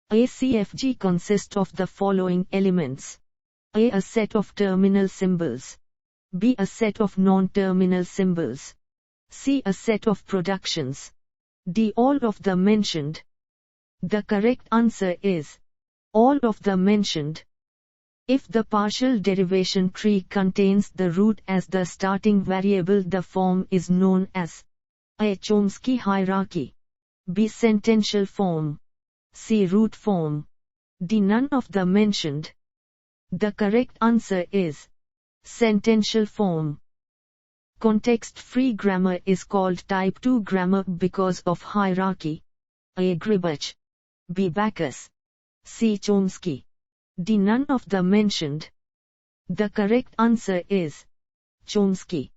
A CFG consists of the following elements. A set of terminal symbols. B. A set of non-terminal symbols. C. A set of productions. D. All of the mentioned. The correct answer is all of the mentioned. If the partial derivation tree contains the root as the starting variable, the form is known as A. Chomsky hierarchy. B. Sentential form. C. Root form. D. None of the mentioned. The correct answer is sentential form. Context-free grammar is called type 2 grammar because of hierarchy. A. Gribach. B. Backus. C. Chomsky. D. None of the mentioned. The correct answer is Chomsky.